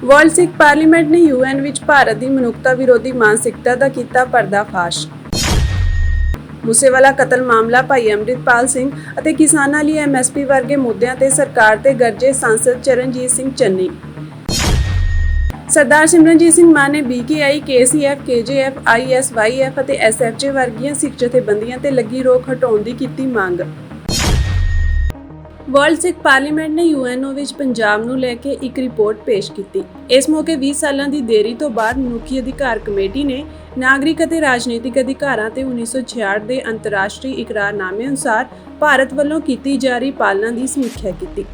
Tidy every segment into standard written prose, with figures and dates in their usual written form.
World ਸਿੱਖ parliament ਨੇ UN ਵਿੱਚ ਭਾਰਤ ਦੀ ਮਨੁੱਖਤਾ ਵਿਰੋਧੀ ਮਾਨਸਿਕਤਾ ਦਾ ਕੀਤਾ ਪਰਦਾਫਾਸ਼। ਮੂਸੇਵਾਲਾ ਕਤਲ ਮਾਮਲਾ, ਭਾਈ ਅੰਮ੍ਰਿਤਪਾਲ ਸਿੰਘ ਅਤੇ ਕਿਸਾਨਾਂ ਲਈ ਐਮਐਸਪੀ ਵਰਗੇ ਮੁੱਦਿਆਂ ਤੇ ਸਰਕਾਰ ਤੇ ਗਰਜੇ ਸਾਂਸਦ ਚਰਨਜੀਤ ਸਿੰਘ ਚੰਨੀ। ਸਰਦਾਰ ਸਿਮਰਨਜੀਤ ਸਿੰਘ ਮਾਨ ਨੇ BKI, KCF, KJF, ISYF ਅਤੇ SFJ ਵਰਗੀਆਂ ਸਿੱਖ ਜਥੇਬੰਦੀਆਂ ਤੇ ਲੱਗੀ ਰੋਕ ਹਟਾਉਣ ਦੀ ਕੀਤੀ ਮੰਗ। ਵਰਲਡ ਸਿੱਖ ਪਾਰਲੀਮੈਂਟ ਨੇ UNO ਵਿੱਚ ਪੰਜਾਬ ਨੂੰ ਲੈ ਕੇ ਇੱਕ ਰਿਪੋਰਟ ਪੇਸ਼ ਕੀਤੀ। ਇਸ ਮੌਕੇ 20 ਸਾਲਾਂ ਦੀ ਦੇਰੀ ਤੋਂ ਬਾਅਦ ਮਨੁੱਖੀ ਅਧਿਕਾਰ ਕਮੇਟੀ ਨੇ ਨਾਗਰਿਕ ਅਤੇ ਰਾਜਨੀਤਿਕ ਅਧਿਕਾਰਾਂ ਤੇ 1966 ਦੇ ਅੰਤਰਰਾਸ਼ਟਰੀ ਇਕਰਾਰਨਾਮੇ ਅਨੁਸਾਰ ਭਾਰਤ ਵੱਲੋਂ ਕੀਤੀ ਜਾ ਰਹੀ ਪਾਲਣਾ ਦੀ ਸਮੀਖਿਆ ਕੀਤੀ।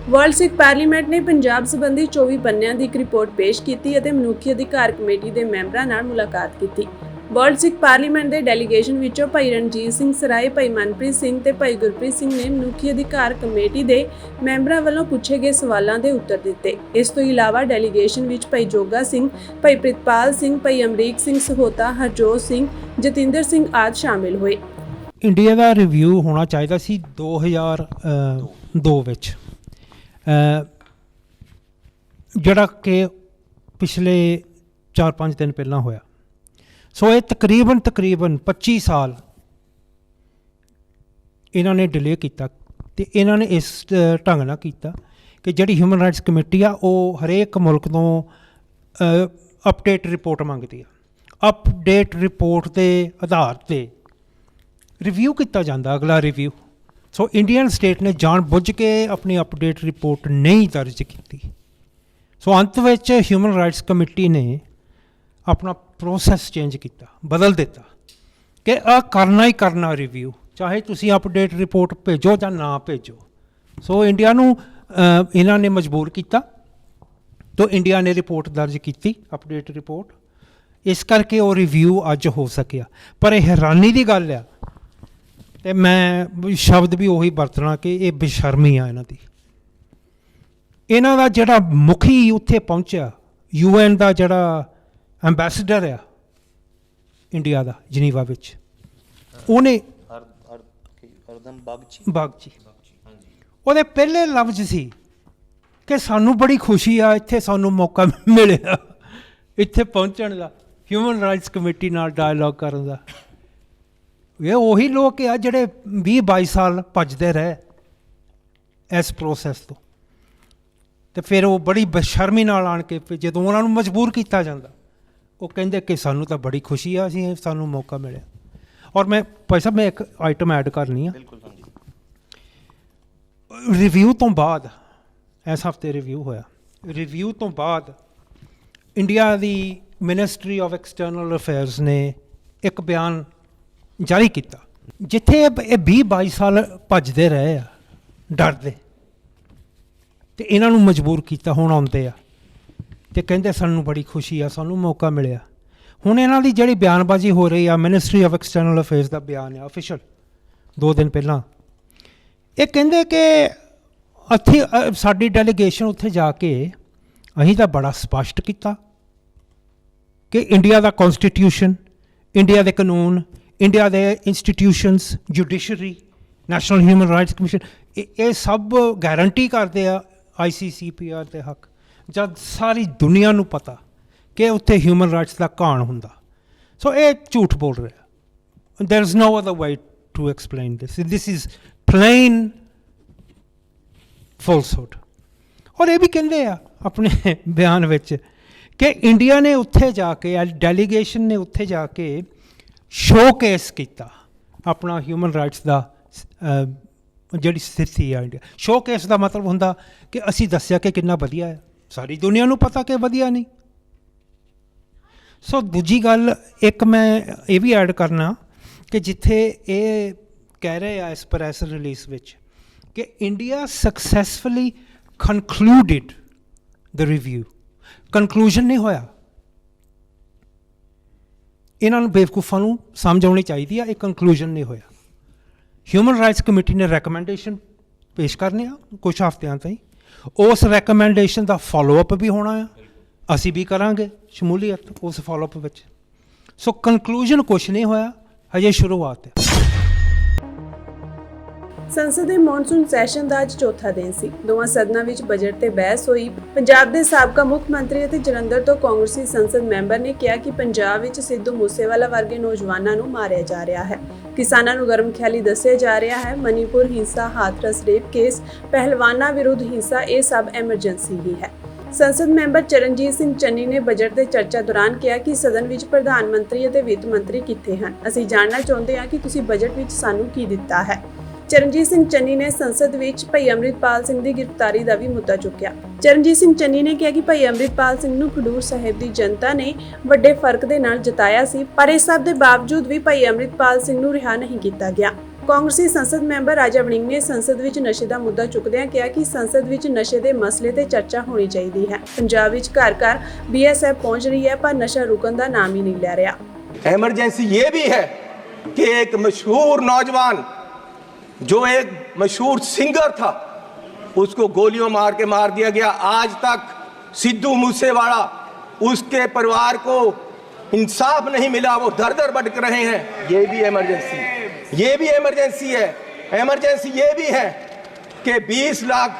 ਵਰਲਡ ਸਿੱਖ ਪਾਰਲੀਮੈਂਟ ਨੇ ਪੰਜਾਬ ਸੰਬੰਧੀ 24 ਪੰਨਿਆਂ ਦੀ ਇੱਕ ਰਿਪੋਰਟ ਪੇਸ਼ ਕੀਤੀ ਅਤੇ ਮਨੁੱਖੀ ਅਧਿਕਾਰ ਕਮੇਟੀ ਦੇ ਮੈਂਬਰਾਂ ਨਾਲ ਮੁਲਾਕਾਤ ਕੀਤੀ। ਵਰਲਡ ਸਿੱਖ ਪਾਰਲੀਮੈਂਟ ਦੇ ਡੈਲੀਗੇਸ਼ਨ ਵਿੱਚੋਂ ਭਾਈ ਰਣਜੀਤ ਸਿੰਘ ਸਰਾਏ, ਭਾਈ ਮਨਪ੍ਰੀਤ ਸਿੰਘ ਤੇ ਭਾਈ ਗੁਰਪ੍ਰੀਤ ਸਿੰਘ ਨੇ ਮਨੁੱਖੀ ਅਧਿਕਾਰ ਕਮੇਟੀ ਦੇ ਮੈਂਬਰਾਂ ਵੱਲੋਂ ਪੁੱਛੇ ਗਏ ਸਵਾਲਾਂ ਦੇ ਉੱਤਰ ਦਿੱਤੇ। ਇਸ ਤੋਂ ਇਲਾਵਾ ਡੈਲੀਗੇਸ਼ਨ ਵਿੱਚ ਭਾਈ ਜੋਗਾ ਸਿੰਘ, ਭਾਈ ਪ੍ਰਿਤਪਾਲ ਸਿੰਘ, ਭਾਈ ਅਮਰੀਕ ਸਿੰਘ ਸਹੋਤਾ, ਹਰਜੋਤ ਸਿੰਘ, ਜਤਿੰਦਰ ਸਿੰਘ ਆਦਿ ਸ਼ਾਮਿਲ ਹੋਏ। ਇੰਡੀਆ ਦਾ ਰਿਵਿਊ ਹੋਣਾ ਚਾਹੀਦਾ ਸੀ 2002 ਵਿੱਚ, ਜਿਹੜਾ ਕਿ ਪਿਛਲੇ 4-5 ਦਿਨ ਪਹਿਲਾਂ ਹੋਇਆ। ਸੋ ਇਹ ਤਕਰੀਬਨ 25 ਸਾਲ ਇਹਨਾਂ ਨੇ ਡਿਲੇ ਕੀਤਾ ਅਤੇ ਇਹਨਾਂ ਨੇ ਇਸ ਢੰਗ ਨਾਲ ਕੀਤਾ ਕਿ ਜਿਹੜੀ ਹਿਊਮਨ ਰਾਈਟਸ ਕਮੇਟੀ ਆ ਉਹ ਹਰੇਕ ਮੁਲਕ ਤੋਂ ਅਪਡੇਟ ਰਿਪੋਰਟ ਮੰਗਦੀ ਆ। ਅਪਡੇਟ ਰਿਪੋਰਟ ਦੇ ਆਧਾਰ 'ਤੇ ਰਿਵਿਊ ਕੀਤਾ ਜਾਂਦਾ, ਅਗਲਾ ਰਿਵਿਊ। ਸੋ ਇੰਡੀਅਨ ਸਟੇਟ ਨੇ ਜਾਣ ਬੁੱਝ ਕੇ ਆਪਣੀ ਅਪਡੇਟ ਰਿਪੋਰਟ ਨਹੀਂ ਦਰਜ ਕੀਤੀ। ਸੋ ਅੰਤ ਵਿੱਚ ਹਿਊਮਨ ਰਾਈਟਸ ਕਮੇਟੀ ਨੇ ਆਪਣਾ ਪ੍ਰੋਸੈਸ ਚੇਂਜ ਕੀਤਾ, ਬਦਲ ਦਿੱਤਾ ਕਿ ਆਹ ਕਰਨਾ ਹੀ ਕਰਨਾ ਰਿਵਿਊ, ਚਾਹੇ ਤੁਸੀਂ ਅਪਡੇਟ ਰਿਪੋਰਟ ਭੇਜੋ ਜਾਂ ਨਾ ਭੇਜੋ। ਸੋ ਇੰਡੀਆ ਨੂੰ ਇਹਨਾਂ ਨੇ ਮਜਬੂਰ ਕੀਤਾ ਤਾਂ ਇੰਡੀਆ ਨੇ ਰਿਪੋਰਟ ਦਰਜ ਕੀਤੀ, ਅਪਡੇਟ ਰਿਪੋਰਟ। ਇਸ ਕਰਕੇ ਉਹ ਰਿਵਿਊ ਅੱਜ ਹੋ ਸਕਿਆ। ਪਰ ਇਹ ਹੈਰਾਨੀ ਦੀ ਗੱਲ ਆ, ਅਤੇ ਮੈਂ ਸ਼ਬਦ ਵੀ ਉਹੀ ਵਰਤਣਾ ਕਿ ਇਹ ਬੇਸ਼ਰਮੀ ਆ ਇਹਨਾਂ ਦੀ। ਇਹਨਾਂ ਦਾ ਜਿਹੜਾ ਮੁਖੀ ਉੱਥੇ ਪਹੁੰਚਿਆ, UN ਦਾ ਜਿਹੜਾ ਐਂਬੈਸਡਰ ਆ ਇੰਡੀਆ ਦਾ ਜਨੀਵਾ ਵਿੱਚ, ਉਹਨੇ ਬਾਗਚੀ, ਉਹਦੇ ਪਹਿਲੇ ਲਫ਼ਜ਼ ਸੀ ਕਿ ਸਾਨੂੰ ਬੜੀ ਖੁਸ਼ੀ ਆ ਇੱਥੇ ਸਾਨੂੰ ਮੌਕਾ ਮਿਲਿਆ ਇੱਥੇ ਪਹੁੰਚਣ ਦਾ, ਹਿਊਮਨ ਰਾਈਟਸ ਕਮੇਟੀ ਨਾਲ ਡਾਇਲੋਗ ਕਰਨ ਦਾ। ਇਹ ਉਹੀ ਲੋਕ ਆ ਜਿਹੜੇ 20-22 ਸਾਲ ਭੱਜਦੇ ਰਹੇ ਇਸ ਪ੍ਰੋਸੈਸ ਤੋਂ, ਅਤੇ ਫਿਰ ਉਹ ਬੜੀ ਬੇਸ਼ਰਮੀ ਨਾਲ ਆਣ ਕੇ ਜਦੋਂ ਉਹਨਾਂ ਨੂੰ ਮਜਬੂਰ ਕੀਤਾ ਜਾਂਦਾ, ਉਹ ਕਹਿੰਦੇ ਕਿ ਸਾਨੂੰ ਤਾਂ ਬੜੀ ਖੁਸ਼ੀ ਆ, ਅਸੀਂ ਸਾਨੂੰ ਮੌਕਾ ਮਿਲਿਆ। ਔਰ ਮੈਂ ਭਾਈ ਸਾਹਿਬ, ਮੈਂ ਇੱਕ ਆਈਟਮ ਐਡ ਕਰਨੀ ਆ। ਰਿਵਿਊ ਤੋਂ ਬਾਅਦ, ਇਸ ਹਫ਼ਤੇ ਰਿਵਿਊ ਹੋਇਆ, ਰਿਵਿਊ ਤੋਂ ਬਾਅਦ India the ministry of external affairs ਨੇ ਇੱਕ ਬਿਆਨ ਜਾਰੀ ਕੀਤਾ, ਜਿੱਥੇ ਇਹ 20-22 ਸਾਲ ਭੱਜਦੇ ਰਹੇ ਆ ਡਰਦੇ, ਅਤੇ ਇਹਨਾਂ ਨੂੰ ਮਜਬੂਰ ਕੀਤਾ। ਹੁਣ ਆਉਂਦੇ ਆ ਅਤੇ ਕਹਿੰਦੇ ਸਾਨੂੰ ਬੜੀ ਖੁਸ਼ੀ ਆ, ਸਾਨੂੰ ਮੌਕਾ ਮਿਲਿਆ। ਹੁਣ ਇਹਨਾਂ ਦੀ ਜਿਹੜੀ ਬਿਆਨਬਾਜ਼ੀ ਹੋ ਰਹੀ ਆ, ਮਿਨਿਸਟਰੀ ਆਫ ਐਕਸਟਰਨਲ ਅਫੇਅਰਸ ਦਾ ਬਿਆਨ ਆ ਆਫੀਸ਼ੀਅਲ 2 ਦਿਨ ਪਹਿਲਾਂ, ਇਹ ਕਹਿੰਦੇ ਕਿ ਇੱਥੇ ਸਾਡੀ ਡੈਲੀਗੇਸ਼ਨ ਉੱਥੇ ਜਾ ਕੇ ਅਸੀਂ ਤਾਂ ਬੜਾ ਸਪਸ਼ਟ ਕੀਤਾ ਕਿ ਇੰਡੀਆ ਦਾ ਕੌਨਸਟੀਟਿਊਸ਼ਨ, ਇੰਡੀਆ ਦੇ ਕਾਨੂੰਨ, ਇੰਡੀਆ ਦੇ institutions, judiciary, national human rights commission, ਇਹ ਸਭ ਗਾਰੰਟੀ ਕਰਦੇ ਆ ICCPR ਦੇ ਹੱਕ, ਜਦ ਸਾਰੀ ਦੁਨੀਆ ਨੂੰ ਪਤਾ ਕਿ ਉੱਥੇ ਹਿਊਮਨ ਰਾਈਟਸ ਦਾ ਘਾਣ ਹੁੰਦਾ। ਸੋ ਇਹ ਝੂਠ ਬੋਲ ਰਿਹਾ। There is no other way to explain this is plain falsehood. ਔਰ ਇਹ ਵੀ ਕਹਿੰਦੇ ਆ ਆਪਣੇ ਬਿਆਨ ਵਿੱਚ ਕਿ ਇੰਡੀਆ ਨੇ ਉੱਥੇ ਜਾ ਕੇ, ਡੈਲੀਗੇਸ਼ਨ ਨੇ ਉੱਥੇ ਜਾ ਕੇ ਸ਼ੋਕੇਸ ਕੀਤਾ ਆਪਣਾ ਹਿਊਮਨ ਰਾਈਟਸ ਦਾ ਜਿਹੜੀ ਸਥਿਤੀ ਆ ਇੰਡੀਆ। ਸ਼ੋਕੇਸ ਦਾ ਮਤਲਬ ਹੁੰਦਾ ਕਿ ਅਸੀਂ ਦੱਸਿਆ ਕਿ ਕਿੰਨਾ ਵਧੀਆ ਹੈ, ਸਾਰੀ ਦੁਨੀਆ ਨੂੰ ਪਤਾ ਕਿ ਵਧੀਆ ਨਹੀਂ। ਸੋ ਦੂਜੀ ਗੱਲ ਇੱਕ ਮੈਂ ਇਹ ਵੀ ਐਡ ਕਰਨਾ ਕਿ ਜਿੱਥੇ ਇਹ ਕਹਿ ਰਹੇ ਆ ਇਸ ਪ੍ਰੈਸ ਰਿਲੀਜ਼ ਵਿੱਚ ਕਿ ਇੰਡੀਆ ਸਕਸੈਸਫੁਲੀ ਕਨਕਲੂਡਿਡ ਦ ਰਿਵਿਊ, ਕਨਕਲੂਜਨ ਨਹੀਂ ਹੋਇਆ। ਇਹਨਾਂ ਨੂੰ ਬੇਵਕੂਫਾਂ ਨੂੰ ਸਮਝ ਆਉਣੀ ਚਾਹੀਦੀ ਆ, ਇਹ ਕਨਕਲੂਜਨ ਨਹੀਂ ਹੋਇਆ। ਹਿਊਮਨ ਰਾਈਟਸ ਕਮੇਟੀ ਨੇ ਰੈਕਮੈਂਡੇਸ਼ਨ ਪੇਸ਼ ਕਰਨੇ ਆ ਕੁਛ ਹਫ਼ਤਿਆਂ ਤਾਈਂ, ਉਸ ਰੈਕਮੈਂਡੇਸ਼ਨ ਦਾ ਫੋਲੋਅਪ ਵੀ ਹੋਣਾ ਆ, ਅਸੀਂ ਵੀ ਕਰਾਂਗੇ ਸ਼ਮੂਲੀਅਤ ਉਸ ਫੋਲੋਅਪ ਵਿੱਚ। ਸੋ ਕਨਕਲੂਜਨ ਕੁਛ ਨਹੀਂ ਹੋਇਆ, ਹਜੇ ਸ਼ੁਰੂਆਤ ਹੈ। ਸੰਸਦ ਦੇ ਮੌਨਸੂਨ ਸੈਸ਼ਨ ਦਾ ਅੱਜ ਚੌਥਾ ਦਿਨ ਸੀ। ਦੋਵਾਂ ਸਦਨਾਂ ਵਿੱਚ ਬਜਟ ਤੇ ਬਹਿਸ ਹੋਈ। ਪੰਜਾਬ ਦੇ ਸਾਬਕਾ ਮੁੱਖ ਮੰਤਰੀ ਅਤੇ ਜਲੰਧਰ ਤੋਂ ਕਾਂਗਰਸੀ ਸੰਸਦ ਮੈਂਬਰ ਨੇ ਕਿਹਾ ਕਿ ਪੰਜਾਬ ਵਿੱਚ ਸਿੱਧੂ ਮੂਸੇਵਾਲਾ ਵਰਗੇ ਨੌਜਵਾਨਾਂ ਨੂੰ ਮਾਰਿਆ ਜਾ ਰਿਹਾ ਹੈ। ਕਿਸਾਨਾਂ ਨੂੰ ਗਰਮ ਖਿਆਲੀ ਦੱਸਿਆ ਜਾ ਰਿਹਾ ਹੈ। ਮਨੀਪੁਰ ਹਿੰਸਾ, ਹਾਥਰਸ ਰੇਪ ਕੇਸ, ਪਹਿਲਵਾਨਾਂ ਵਿਰੁੱਧ ਹਿੰਸਾ, ਇਹ ਸਭ ਐਮਰਜੈਂਸੀ ਹੀ ਹੈ। ਸੰਸਦ ਮੈਂਬਰ ਚਰਨਜੀਤ ਸਿੰਘ ਚੰਨੀ ਨੇ ਬਜਟ ਦੇ ਚਰਚਾ ਦੌਰਾਨ ਕਿਹਾ ਕਿ ਸਦਨ ਵਿੱਚ ਪ੍ਰਧਾਨ ਮੰਤਰੀ ਅਤੇ ਵਿੱਤ ਮੰਤਰੀ ਕਿੱਥੇ ਹਨ। ਅਸੀਂ ਜਾਣਨਾ ਚਾਹੁੰਦੇ ਹਾਂ ਕਿ ਤੁਸੀਂ ਬਜਟ ਵਿੱਚ ਸਾਨੂੰ ਕੀ ਦਿੱਤਾ ਹੈ। ਚਰਨਜੀਤ ਸਿੰਘ ਚੰਨੀ ਨੇ ਸੰਸਦ ਵਿੱਚ ਭਾਈ ਅੰਮ੍ਰਿਤਪਾਲ ਸਿੰਘ ਦੀ ਗ੍ਰਿਫਤਾਰੀ ਦਾ ਵੀ ਮੁੱਦਾ ਚੁੱਕਿਆ। ਚਰਨਜੀਤ ਸਿੰਘ ਚੰਨੀ ਨੇ ਕਿਹਾ ਕਿ ਭਾਈ ਅੰਮ੍ਰਿਤਪਾਲ ਸਿੰਘ ਨੂੰ ਖਡੂਰ ਸਾਹਿਬ ਦੀ ਜਨਤਾ ਨੇ ਵੱਡੇ ਫਰਕ ਦੇ ਨਾਲ ਜਿਤਾਇਆ ਸੀ, ਪਰ ਇਸ ਸਭ ਦੇ ਬਾਵਜੂਦ ਵੀ ਭਾਈ ਅੰਮ੍ਰਿਤਪਾਲ ਸਿੰਘ ਨੂੰ ਰਿਹਾ ਨਹੀਂ ਕੀਤਾ ਗਿਆ। ਕਾਂਗਰਸੀ ਸੰਸਦ ਮੈਂਬਰ ਰਾਜਾ ਵੜਿੰਗ ਨੇ ਸੰਸਦ ਵਿੱਚ ਨਸ਼ੇ ਦਾ ਮੁੱਦਾ ਚੁੱਕਦਿਆਂ ਕਿਹਾ ਕਿ ਸੰਸਦ ਵਿੱਚ ਨਸ਼ੇ ਦੇ ਮਸਲੇ ਤੇ ਚਰਚਾ ਹੋਣੀ ਚਾਹੀਦੀ ਹੈ। ਪੰਜਾਬ ਵਿੱਚ ਘਰ-ਘਰ BSF ਪਹੁੰਚ ਰਹੀ ਹੈ, ਪਰ ਨਸ਼ਾ ਰੁਕਣ ਦਾ ਨਾਮ ਹੀ ਨਹੀਂ ਲੈ ਰਿਹਾ। एमरजेंसी ये भी है कि एक मशहूर नौजवान जो एक मशहूर सिंगर था उसको गोलियों मार के मार दिया गया। आज तक सिद्धू मूसेवाला उसके परिवार को इंसाफ नहीं मिला, वो दर दर भटक रहे हैं। ये भी एमरजेंसी है। एमरजेंसी ये भी है कि 20 लाख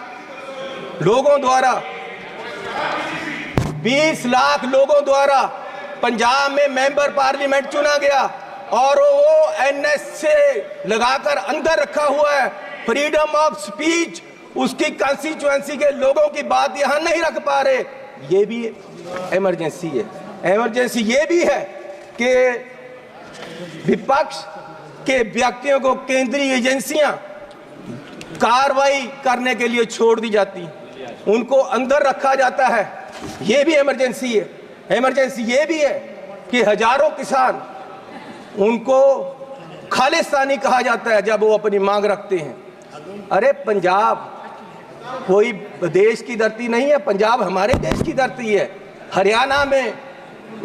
लोगों द्वारा पंजाब में मेंबर पार्लियामेंट चुना गया और वो NS से लगाकर अंदर रखा हुआ है। फ्रीडम ऑफ स्पीच, उसकी कंस्टिट्यूएंसी के लोगों की बात यहाँ नहीं रख पा रहे। ये भी एमरजेंसी है। एमरजेंसी ये भी है कि विपक्ष के व्यक्तियों को केंद्रीय एजेंसियां कार्रवाई करने के लिए छोड़ दी जाती, उनको अंदर रखा जाता है। ये भी एमरजेंसी है। एमरजेंसी ये भी है कि हजारों किसान, उनको खालिस्तानी कहा जाता है जब वो अपनी मांग रखते हैं। अरे पंजाब कोई देश की धरती नहीं है, पंजाब हमारे देश की धरती है। हरियाणा में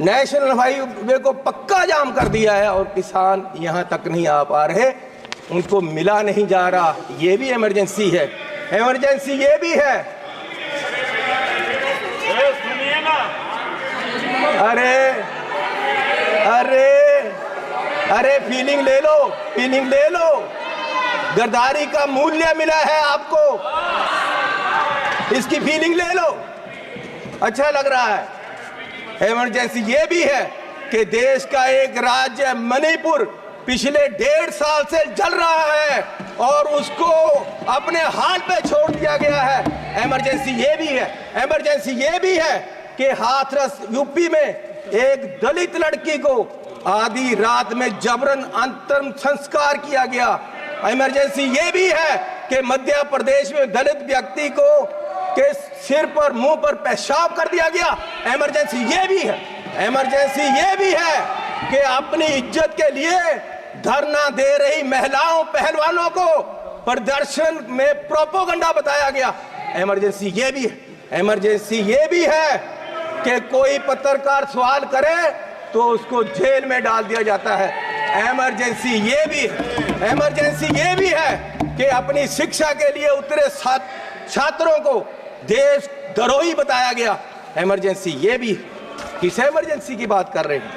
नेशनल हाईवे को पक्का जाम कर दिया है और किसान यहाँ तक नहीं आ पा रहे, उनको मिला नहीं जा रहा। ये भी एमरजेंसी है। एमरजेंसी ये भी है, अरे फीलिंग ले लो। गद्दारी का मूल्य मिला है आपको, इसकी फीलिंग ले लो, अच्छा लग रहा है। एमरजेंसी ये भी है कि देश का एक राज्य मणिपुर पिछले 1.5 साल से जल रहा है और उसको अपने हाल पे छोड़ दिया गया है। एमरजेंसी ये भी है। एमरजेंसी ये भी है कि हाथरस यूपी में एक दलित लड़की को आधी रात में जबरन अंतिम संस्कार किया गया। इमरजेंसी ये भी है कि मध्य प्रदेश में दलित व्यक्ति को के सिर पर मुंह पर पेशाब कर दिया गया। इमरजेंसी ये भी है। इमरजेंसी ये भी है कि अपनी इज्जत के लिए धरना दे रही महिलाओं पहलवानों को प्रदर्शन में प्रोपोगंडा बताया गया। इमरजेंसी ये भी है। इमरजेंसी ये भी है कि कोई पत्रकार सवाल करे तो उसको जेल में डाल दिया जाता है। इमरजेंसी ये भी है। इमरजेंसी ये भी है कि अपनी शिक्षा के लिए उतरे छात्रों को देश द्रोही बताया गया। इमरजेंसी ये भी है। किस इमरजेंसी की बात कर रहे हैं?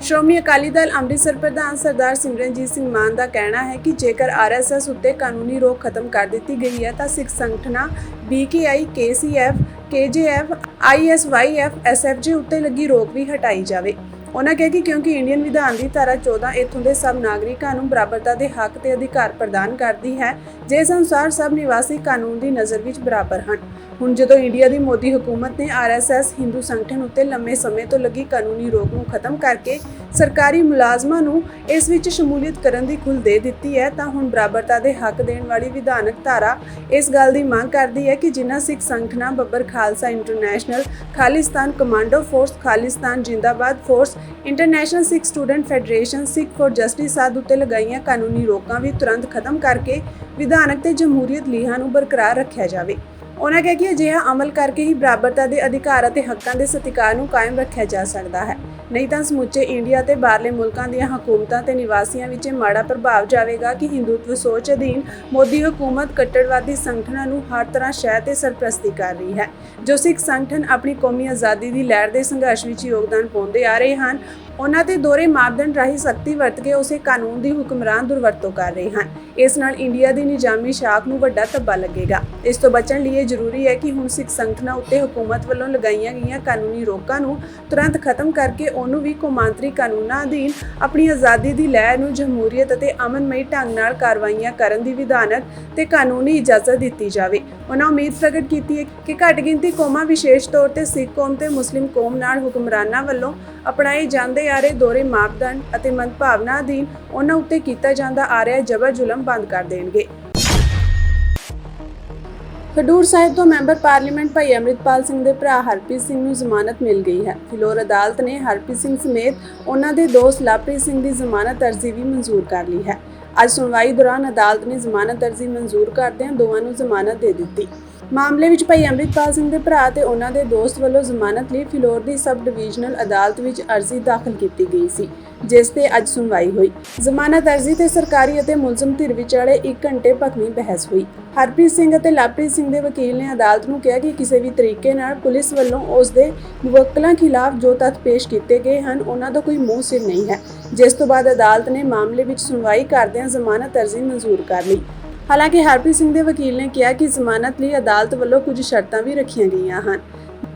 ਸ਼੍ਰੋਮਣੀ ਅਕਾਲੀ ਦਲ ਅੰਮ੍ਰਿਤਸਰ ਪ੍ਰਧਾਨ ਸਰਦਾਰ ਸਿਮਰਨਜੀਤ ਸਿੰਘ ਮਾਨ ਦਾ ਕਹਿਣਾ ਹੈ ਕਿ ਜੇਕਰ RSS ਉੱਤੇ ਕਾਨੂੰਨੀ ਰੋਕ ਖਤਮ ਕਰ ਦਿੱਤੀ ਗਈ ਹੈ ਤਾਂ ਸਿੱਖ ਸੰਗਠਨਾਂ BKI, KCF, KJF, ISYF, SFJ ਉੱਤੇ ਲੱਗੀ ਰੋਕ ਵੀ ਹਟਾਈ ਜਾਵੇ। ਉਹਨਾਂ ਕਿਹਾ ਕਿ ਕਿਉਂਕਿ ਇੰਡੀਅਨ ਵਿਧਾਨ ਦੀ ਧਾਰਾ 14 ਇੱਥੋਂ ਦੇ ਸਭ ਨਾਗਰਿਕਾਂ ਨੂੰ ਬਰਾਬਰਤਾ ਦੇ ਹੱਕ ਤੇ ਅਧਿਕਾਰ ਪ੍ਰਦਾਨ ਕਰਦੀ ਹੈ, ਜਿਸ ਅਨੁਸਾਰ ਸਭ ਨਿਵਾਸੀ ਕਾਨੂੰਨ ਦੀ ਨਜ਼ਰ ਵਿੱਚ ਬਰਾਬਰ ਹਨ। ਹੁਣ ਜਦੋਂ ਇੰਡੀਆ ਦੀ ਮੋਦੀ ਹਕੂਮਤ ਨੇ RSS ਹਿੰਦੂ ਸੰਗਠਨ ਉੱਤੇ ਲੰਮੇ ਸਮੇਂ ਤੋਂ ਲੱਗੀ ਕਾਨੂੰਨੀ ਰੋਕ ਨੂੰ ਖਤਮ ਕਰਕੇ ਸਰਕਾਰੀ ਮੁਲਾਜ਼ਮਾਂ ਨੂੰ ਇਸ ਵਿੱਚ ਸ਼ਮੂਲੀਅਤ ਕਰਨ ਦੀ ਖੁੱਲ੍ਹ ਦੇ ਦਿੱਤੀ ਹੈ, ਤਾਂ ਹੁਣ ਬਰਾਬਰਤਾ ਦੇ ਹੱਕ ਦੇਣ ਵਾਲੀ ਵਿਧਾਨਕ ਧਾਰਾ ਇਸ ਗੱਲ ਦੀ ਮੰਗ ਕਰਦੀ ਹੈ ਕਿ ਜਿਨ੍ਹਾਂ ਸਿੱਖ ਸੰਗਠਨਾਂ Babbar Khalsa international, Khalistan commando force, Khalistan Zindabad force, international Sikh student federation, Sikh for justice ਆਦਿ ਉੱਤੇ ਲਗਾਈਆਂ ਕਾਨੂੰਨੀ ਰੋਕਾਂ ਵੀ ਤੁਰੰਤ ਖਤਮ ਕਰਕੇ ਵਿਧਾਨਕ ਤੇ ਜਮਹੂਰੀਅਤ ਲੀਹਾਂ ਨੂੰ ਬਰਕਰਾਰ ਰੱਖਿਆ ਜਾਵੇ। ਉਹਨਾਂ ਕਿਹਾ ਕਿ ਅਜਿਹਾ ਅਮਲ ਕਰਕੇ ਹੀ ਬਰਾਬਰਤਾ ਦੇ ਅਧਿਕਾਰ ਅਤੇ ਹੱਕਾਂ ਦੇ ਸਤਿਕਾਰ ਨੂੰ ਕਾਇਮ ਰੱਖਿਆ ਜਾ ਸਕਦਾ ਹੈ, ਨਹੀਂ ਤਾਂ ਸਮੁੱਚੇ ਇੰਡੀਆ ਤੇ ਬਾਹਰਲੇ ਮੁਲਕਾਂ ਦੀਆਂ ਹਕੂਮਤਾਂ ਤੇ ਨਿਵਾਸੀਆਂ ਵਿੱਚ ਮਾੜਾ ਪ੍ਰਭਾਵ ਜਾਵੇਗਾ ਕਿ ਹਿੰਦੂਤਵ ਸੋਚ ਅਧੀਨ ਮੋਦੀ ਹਕੂਮਤ ਕੱਟੜਵਾਦੀ ਸੰਗਠਨਾਂ ਨੂੰ ਹਰ ਤਰ੍ਹਾਂ ਸ਼ਹਿ ਤੇ ਸਰਪ੍ਰਸਤੀ ਕਰ ਰਹੀ ਹੈ। ਜੋ ਸਿੱਖ ਸੰਗਠਨ ਆਪਣੀ ਕੌਮੀ ਆਜ਼ਾਦੀ ਦੀ ਲਹਿਰ ਦੇ ਸੰਘਰਸ਼ ਵਿੱਚ ਯੋਗਦਾਨ ਪਾਉਂਦੇ ਆ ਰਹੇ ਹਨ, ਉਹਨਾਂ ਤੇ ਦੋਹਰੇ ਮਾਪਦੰਡ ਰਾਹੀਂ ਸਖਤੀ ਵਰਤ ਕੇ ਉਸੇ ਕਾਨੂੰਨ ਦੀ ਹੁਕਮਰਾਨ ਦੁਰਵਰਤੋਂ ਕਰ ਰਹੇ ਹਨ। ਇਸ ਨਾਲ ਇੰਡੀਆ ਦੀ ਨਿਜ਼ਾਮੀ ਸ਼ਾਖ ਨੂੰ ਵੱਡਾ ਧੱਬਾ ਲੱਗੇਗਾ। ਇਸ ਤੋਂ ਬਚਣ ਲਈ ਇਹ ਜ਼ਰੂਰੀ ਹੈ ਕਿ ਹੁਣ ਸਿੱਖ ਸੰਗਠਨਾਂ ਉੱਤੇ ਹੁਕੂਮਤ ਵੱਲੋਂ ਲਗਾਈਆਂ ਗਈਆਂ ਕਾਨੂੰਨੀ ਰੋਕਾਂ ਨੂੰ ਤੁਰੰਤ ਖਤਮ ਕਰਕੇ ਉਹਨੂੰ ਵੀ ਕੌਮਾਂਤਰੀ ਕਾਨੂੰਨਾਂ ਅਧੀਨ ਆਪਣੀ ਆਜ਼ਾਦੀ ਦੀ ਲਹਿਰ ਨੂੰ ਜਮਹੂਰੀਅਤ ਅਤੇ ਅਮਨਮਈ ਢੰਗ ਨਾਲ ਕਾਰਵਾਈਆਂ ਕਰਨ ਦੀ ਵਿਧਾਨਕ ਤੇ ਕਾਨੂੰਨੀ ਇਜਾਜ਼ਤ ਦਿੱਤੀ ਜਾਵੇ। ਉਹਨਾਂ ਉਮੀਦ ਪ੍ਰਗਟ ਕੀਤੀ ਹੈ ਕਿ ਘੱਟ ਗਿਣਤੀ ਕੌਮਾਂ, ਵਿਸ਼ੇਸ਼ ਤੌਰ ਤੇ ਸਿੱਖ ਕੌਮ ਤੇ ਮੁਸਲਿਮ ਕੌਮ ਨਾਲ ਹੁਕਮਰਾਨਾਂ ਵੱਲੋਂ ਅਪਣਾਏ ਜਾਂਦੇ ਆ ਰਹੇ ਦੋਹਰੇ ਮਾਪਦੰਡ ਅਤੇ ਮੰਦਭਾਵਨਾ ਅਧੀਨ ਉਹਨਾਂ ਉੱਤੇ ਕੀਤਾ ਜਾਂਦਾ ਆ ਰਿਹਾ ਜ਼ਬਰ ਜ਼ੁਲਮ ਬੰਦ ਕਰ ਦੇਣਗੇ। ਖਡੂਰ ਸਾਹਿਬ ਤੋਂ ਮੈਂਬਰ ਪਾਰਲੀਮੈਂਟ ਭਾਈ ਅੰਮ੍ਰਿਤਪਾਲ ਸਿੰਘ ਦੇ ਭਰਾ ਹਰਪ੍ਰੀਤ ਸਿੰਘ ਨੂੰ ਜ਼ਮਾਨਤ ਮਿਲ ਗਈ ਹੈ। ਫਿਲੌਰ ਅਦਾਲਤ ਨੇ ਹਰਪ੍ਰੀਤ ਸਿੰਘ ਸਮੇਤ ਉਹਨਾਂ ਦੇ ਦੋਸਤ ਲਵਪ੍ਰੀਤ ਸਿੰਘ ਦੀ ਜ਼ਮਾਨਤ ਅਰਜ਼ੀ ਵੀ ਮਨਜ਼ੂਰ ਕਰ ਲਈ ਹੈ। ਅੱਜ ਸੁਣਵਾਈ ਦੌਰਾਨ ਅਦਾਲਤ ਨੇ ਜ਼ਮਾਨਤ ਅਰਜ਼ੀ ਮਨਜ਼ੂਰ ਕਰਦਿਆਂ ਦੋਵਾਂ ਨੂੰ ਜ਼ਮਾਨਤ ਦੇ ਦਿੱਤੀ। ਮਾਮਲੇ ਵਿੱਚ ਭਾਈ ਅੰਮ੍ਰਿਤਪਾਲ ਸਿੰਘ ਦੇ ਭਰਾ ਤੇ ਉਹਨਾਂ ਦੇ ਦੋਸਤ ਵੱਲੋਂ ਜ਼ਮਾਨਤ ਲਈ ਫਿਲੌਰ ਦੀ ਸਬ ਡਿਵੀਜ਼ਨਲ ਅਦਾਲਤ ਵਿੱਚ ਅਰਜ਼ੀ ਦਾਖਲ ਕੀਤੀ ਗਈ ਸੀ, ਜਿਸ ਤੇ ਅੱਜ ਸੁਣਵਾਈ ਹੋਈ। ਜ਼ਮਾਨਤ ਅਰਜ਼ੀ ਤੇ ਸਰਕਾਰੀ ਅਤੇ ਮੁਲਜ਼ਮ ਧਿਰ ਵਿਚਾਲੇ 1 ਘੰਟੇ ਭਖਵੀਂ ਬਹਿਸ ਹੋਈ। ਹਰਪ੍ਰੀਤ ਸਿੰਘ ਅਤੇ ਲਵਪ੍ਰੀਤ ਸਿੰਘ ਦੇ ਵਕੀਲ ਨੇ ਅਦਾਲਤ ਨੂੰ ਕਿਹਾ ਕਿ ਕਿਸੇ ਵੀ ਤਰੀਕੇ ਨਾਲ ਪੁਲਿਸ ਵੱਲੋਂ ਉਸ ਦੇ ਮੁਵੱਕਲਾਂ ਖਿਲਾਫ ਜੋ ਤੱਥ ਪੇਸ਼ ਕੀਤੇ ਗਏ ਹਨ, ਉਹਨਾਂ ਦਾ ਕੋਈ ਮੂੰਹ ਸਿਰ ਨਹੀਂ ਹੈ। ਜਿਸ ਤੋਂ ਬਾਅਦ ਅਦਾਲਤ ਨੇ ਮਾਮਲੇ ਵਿੱਚ ਸੁਣਵਾਈ ਕਰਦਿਆਂ ਜ਼ਮਾਨਤ ਅਰਜ਼ੀ ਮਨਜ਼ੂਰ ਕਰ ਲਈ। ਹਾਲਾਂਕਿ ਹਰਪ੍ਰੀਤ ਸਿੰਘ ਦੇ ਵਕੀਲ ਨੇ ਕਿਹਾ ਕਿ ਜ਼ਮਾਨਤ ਲਈ ਅਦਾਲਤ ਵੱਲੋਂ ਕੁਝ ਸ਼ਰਤਾਂ ਵੀ ਰੱਖੀਆਂ ਗਈਆਂ ਹਨ।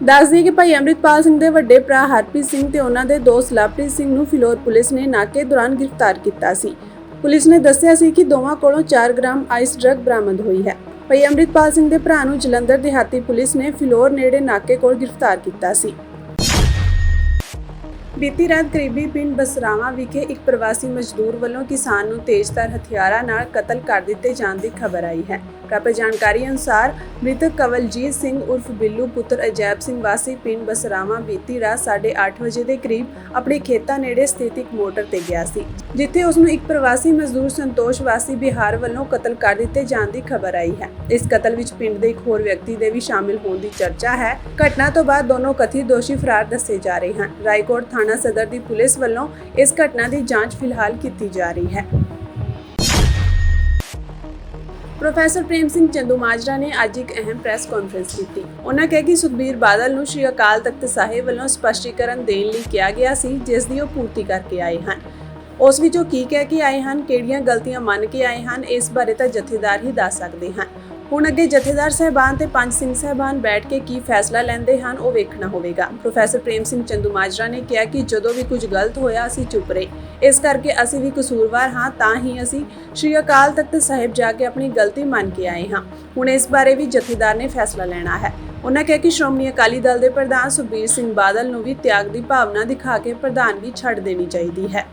ਦੱਸ ਦਈਏ ਕਿ ਭਾਈ ਅੰਮ੍ਰਿਤਪਾਲ ਸਿੰਘ ਦੇ ਵੱਡੇ ਭਰਾ ਹਰਪ੍ਰੀਤ ਸਿੰਘ ਤੇ ਉਹਨਾਂ ਦੇ ਦੋਸਤ ਲਵਪ੍ਰੀਤ ਸਿੰਘ ਨੂੰ ਫਿਲੌਰ ਪੁਲਿਸ ਨੇ ਨਾਕੇ ਦੌਰਾਨ ਗ੍ਰਿਫਤਾਰ ਕੀਤਾ ਸੀ। ਪੁਲਿਸ ਨੇ ਦੱਸਿਆ ਸੀ ਕਿ ਦੋਵਾਂ ਕੋਲੋਂ 4 ਗ੍ਰਾਮ ਆਈਸ ਡਰੱਗ ਬਰਾਮਦ ਹੋਈ ਹੈ। ਭਾਈ ਅੰਮ੍ਰਿਤਪਾਲ ਸਿੰਘ ਦੇ ਭਰਾ ਨੂੰ ਜਲੰਧਰ ਦਿਹਾਤੀ ਪੁਲਿਸ ਨੇ ਫਿਲੌਰ ਨੇੜੇ ਨਾਕੇ ਕੋਲ ਗ੍ਰਿਫਤਾਰ ਕੀਤਾ ਸੀ। ਬੀਤੀ ਰਾਤ ਕਰੀਬੀ ਪਿੰਡ ਬਸਰਾਵਾਂ ਵਿਖੇ ਇੱਕ ਪ੍ਰਵਾਸੀ ਮਜ਼ਦੂਰ ਵੱਲੋਂ ਕਿਸਾਨ ਨੂੰ ਤੇਜ਼ਧਾਰ ਹਥਿਆਰਾਂ ਨਾਲ ਕਤਲ ਕਰ ਦਿੱਤੇ ਜਾਣ ਦੀ ਖਬਰ ਆਈ ਹੈ। ਪ੍ਰਾਪਤ ਜਾਣਕਾਰੀ ਅਨੁਸਾਰ ਮ੍ਰਿਤਕ ਕਵਲਜੀਤ ਸਿੰਘ ਉਰਫ ਬਿੱਲੂ ਪੁੱਤਰ ਅਜੈਬ ਸਿੰਘ ਵਾਸੀ ਪਿੰਡ ਬਸਰਾਵਾਂ ਬੀਤੀ ਰਾਤ 8:30 ਵਜੇ ਦੇ ਕਰੀਬ ਆਪਣੇ ਖੇਤਾਂ ਨੇੜੇ ਸਥਿਤ ਇੱਕ ਮੋਟਰ ਤੇ ਗਿਆ ਸੀ, ਜਿੱਥੇ ਉਸ ਨੂੰ ਇੱਕ ਪ੍ਰਵਾਸੀ ਮਜ਼ਦੂਰ ਸੰਤੋਸ਼ ਵਾਸੀ ਬਿਹਾਰ ਵੱਲੋਂ ਕਤਲ ਕਰ ਦਿੱਤੇ ਜਾਣ ਦੀ ਖਬਰ ਆਈ ਹੈ। ਇਸ ਕਤਲ ਵਿੱਚ ਪਿੰਡ ਦੇ ਇੱਕ ਹੋਰ ਵਿਅਕਤੀ ਦੇ ਵੀ ਸ਼ਾਮਿਲ ਹੋਣ ਦੀ ਚਰਚਾ ਹੈ। ਘਟਨਾ ਤੋਂ ਬਾਅਦ ਦੋਨੋਂ ਕਥਿਤ ਦੋਸ਼ੀ ਫਰਾਰ ਦੱਸੇ ਜਾ ਰਹੇ ਹਨ। ਰਾਏਕੋਟ ਥਾਣਾ ਸਦਰ ਦੀ ਪੁਲਿਸ ਵੱਲੋਂ ਇਸ ਘਟਨਾ ਦੀ ਜਾਂਚ ਫਿਲਹਾਲ ਕੀਤੀ ਜਾ ਰਹੀ ਹੈ। ਪ੍ਰੋਫੈਸਰ ਪ੍ਰੇਮ ਸਿੰਘ ਚੰਦੂਮਾਜਰਾ ਨੇ ਅੱਜ ਇੱਕ ਅਹਿਮ ਪ੍ਰੈਸ ਕਾਨਫਰੰਸ ਕੀਤੀ। ਉਹਨਾਂ ਕਿਹਾ ਕਿ ਸੁਖਬੀਰ ਬਾਦਲ ਨੂੰ ਸ਼੍ਰੀ ਅਕਾਲ ਤਖਤ ਸਾਹਿਬ ਵੱਲੋਂ ਸਪਸ਼ਟੀਕਰਨ ਦੇਣ ਲਈ ਕਿਹਾ ਗਿਆ ਸੀ, ਜਿਸ ਦੀ ਉਹ ਪੂਰਤੀ ਕਰਕੇ ਆਏ ਹਨ। ਉਸ ਵਿੱਚ ਉਹ ਕੀ ਕਹਿ ਕੇ ਆਏ ਹਨ, ਕਿਹੜੀਆਂ ਗਲਤੀਆਂ ਮੰਨ ਕੇ ਆਏ ਹਨ, ਇਸ ਬਾਰੇ ਤਾਂ ਜਥੇਦਾਰ ਹੀ ਦੱਸ ਸਕਦੇ ਹਨ। ਹੁਣ ਅੱਗੇ ਜਥੇਦਾਰ ਸਾਹਿਬਾਨ ਤੇ ਪੰਜ ਸਿੰਘ ਸਾਹਿਬਾਨ ਬੈਠ ਕੇ ਕੀ ਫੈਸਲਾ ਲੈਂਦੇ ਹਨ, ਉਹ ਵੇਖਣਾ ਹੋਵੇਗਾ। ਪ੍ਰੋਫੈਸਰ ਪ੍ਰੇਮ ਸਿੰਘ ਚੰਦੂਮਾਜਰਾ ਨੇ ਕਿਹਾ ਕਿ ਜਦੋਂ ਵੀ ਕੁਝ ਗਲਤ ਹੋਇਆ ਅਸੀਂ ਚੁੱਪ ਰਹੇ, ਇਸ ਕਰਕੇ ਅਸੀਂ ਵੀ ਕਸੂਰਵਾਰ ਹਾਂ, ਤਾਂ ਹੀ ਅਸੀਂ ਸ਼੍ਰੀ ਅਕਾਲ ਤਖਤ ਸਾਹਿਬ ਜਾ ਕੇ ਆਪਣੀ ਗਲਤੀ ਮੰਨ ਕੇ ਆਏ ਹਾਂ। ਹੁਣ ਇਸ ਬਾਰੇ ਵੀ ਜਥੇਦਾਰ ਨੇ ਫੈਸਲਾ ਲੈਣਾ ਹੈ। ਉਹਨਾਂ ਕਿਹਾ ਕਿ ਸ਼੍ਰੋਮਣੀ ਅਕਾਲੀ ਦਲ ਦੇ ਪ੍ਰਧਾਨ ਸੁਖਬੀਰ ਸਿੰਘ ਬਾਦਲ ਨੂੰ ਵੀ ਤਿਆਗ ਦੀ ਭਾਵਨਾ ਦਿਖਾ ਕੇ ਪ੍ਰਧਾਨਗੀ ਛੱਡ ਦੇਣੀ ਚਾਹੀਦੀ ਹੈ।